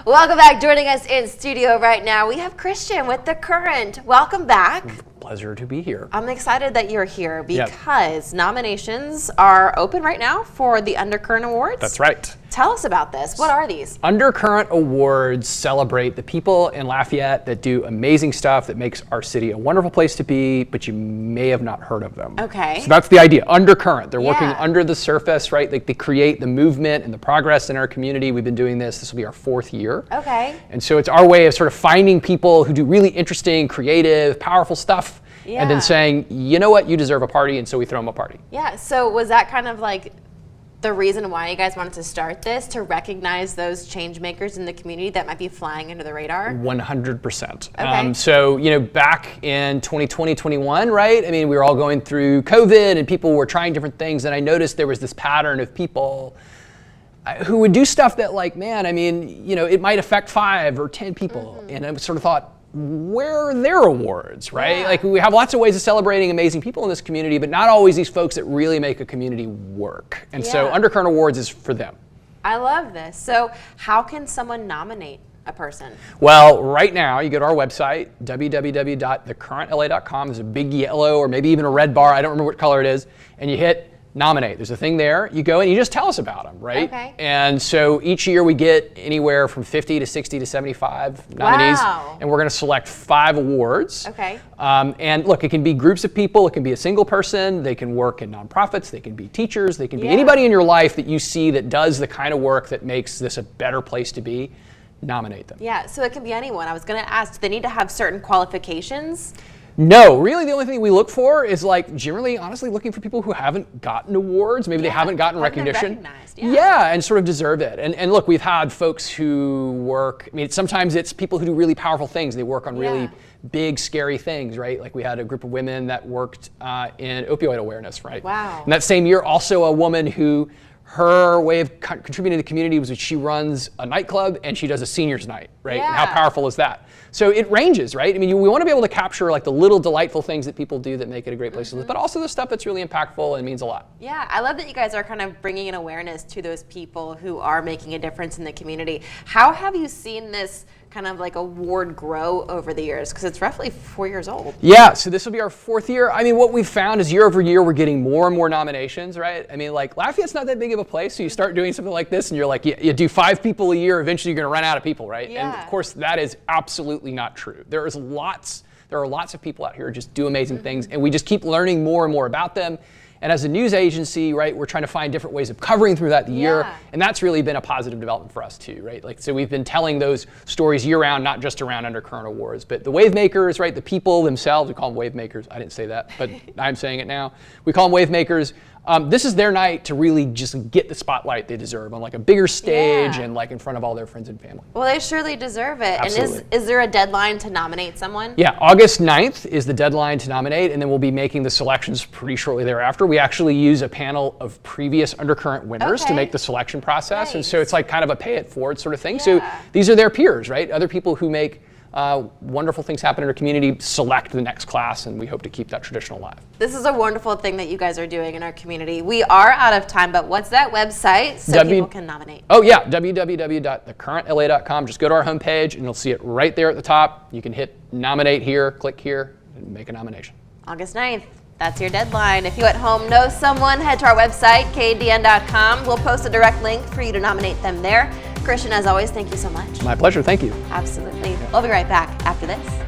Welcome back. Joining us in studio right now, we have Christian with The Current. Welcome back. Pleasure to be here. I'm excited that you're here because nominations are open right now for the Undercurrent Awards. That's right. Tell us about this. What are these? Undercurrent Awards celebrate the people in Lafayette that do amazing stuff that makes our city a wonderful place to be, but you may have not heard of them. Okay. So that's the idea, undercurrent. They're working under the surface, right? They create the movement and the progress in our community. We've been doing this. This will be our 4th year. Okay. And so it's our way of sort of finding people who do really interesting, creative, powerful stuff, and then saying, you know what, you deserve a party, and so we throw them a party. Yeah, so was that kind of like the reason why you guys wanted to start this, to recognize those change makers in the community that might be flying under the radar? 100%. Okay. So, you know, back in 2020, 21, right? I mean, we were all going through COVID and people were trying different things, and I noticed there was this pattern of people who would do stuff that, like, man, I mean, you know, it might affect 5 or 10 people. And I sort of thought, where are their awards, right? Like, we have lots of ways of celebrating amazing people in this community, but not always these folks that really make a community work. And so Undercurrent Awards is for them. I love this. So how can someone nominate a person? Well, right now, you go to our website, www.thecurrentla.com. There's a big yellow or maybe even a red bar, I don't remember what color it is, and you hit nominate. There's a thing there. You go and you just tell us about them, right? Okay. And so each year we get anywhere from 50 to 60 to 75 nominees. Wow. And we're going to select 5 awards. Okay. And look, it can be groups of people. It can be a single person. They can work in nonprofits. They can be teachers. They can be anybody in your life that you see that does the kind of work that makes this a better place to be. Nominate them. Yeah, so it can be anyone. I was going to ask, do they need to have certain qualifications? No, really the only thing we look for is, like, generally, honestly, looking for people who haven't gotten awards. Maybe they haven't gotten recognition. Yeah, and sort of deserve it. And look, we've had folks who work, I mean, sometimes it's people who do really powerful things. They work on really big, scary things, right? Like, we had a group of women that worked in opioid awareness, right? Wow. And that same year, also a woman who, her way of contributing to the community was that she runs a nightclub and she does a seniors night, right? And how powerful is that? So it ranges, right? I mean, we want to be able to capture, like, the little delightful things that people do that make it a great place to live, but also the stuff that's really impactful and means a lot. Yeah, I love that you guys are kind of bringing an awareness to those people who are making a difference in the community. How have you seen this kind of like award grow over the years? Because it's roughly 4 years old. Yeah, so this will be our 4th year. I mean, what we've found is year over year, we're getting more and more nominations, right? I mean, like, Lafayette's not that big of a place, so you start doing something like this and you're like, you do 5 people a year, eventually you're gonna run out of people, right? Yeah. And of course, that is absolutely not true. There are lots of people out here who just do amazing things, and we just keep learning more and more about them. And as a news agency, right, we're trying to find different ways of covering throughout the year, and that's really been a positive development for us too, right? Like, so we've been telling those stories year round, not just around Undercurrent Awards, but the Wavemakers, right, the people themselves, we call them Wavemakers. I didn't say that, but I'm saying it now. We call them Wavemakers. This is their night to really just get the spotlight they deserve on, like, a bigger stage and, like, in front of all their friends and family. Well, they surely deserve it. Absolutely. And is there a deadline to nominate someone? Yeah, August 9th is the deadline to nominate, and then we'll be making the selections pretty shortly thereafter. We actually use a panel of previous Undercurrent winners to make the selection process, and so it's like kind of a pay it forward sort of thing. So these are their peers, right? Other people who make wonderful things happen in our community select the next class, and we hope to keep that tradition alive. This is a wonderful thing that you guys are doing in our community. We are out of time, but what's that website so people can nominate? Oh yeah, www.thecurrentla.com. Just go to our homepage and you'll see it right there at the top. You can hit nominate here, click here, and make a nomination. August 9th. That's your deadline. If you at home know someone, head to our website, acadiana.com. We'll post a direct link for you to nominate them there. Christian, as always, thank you so much. My pleasure, thank you. Absolutely. We'll be right back after this.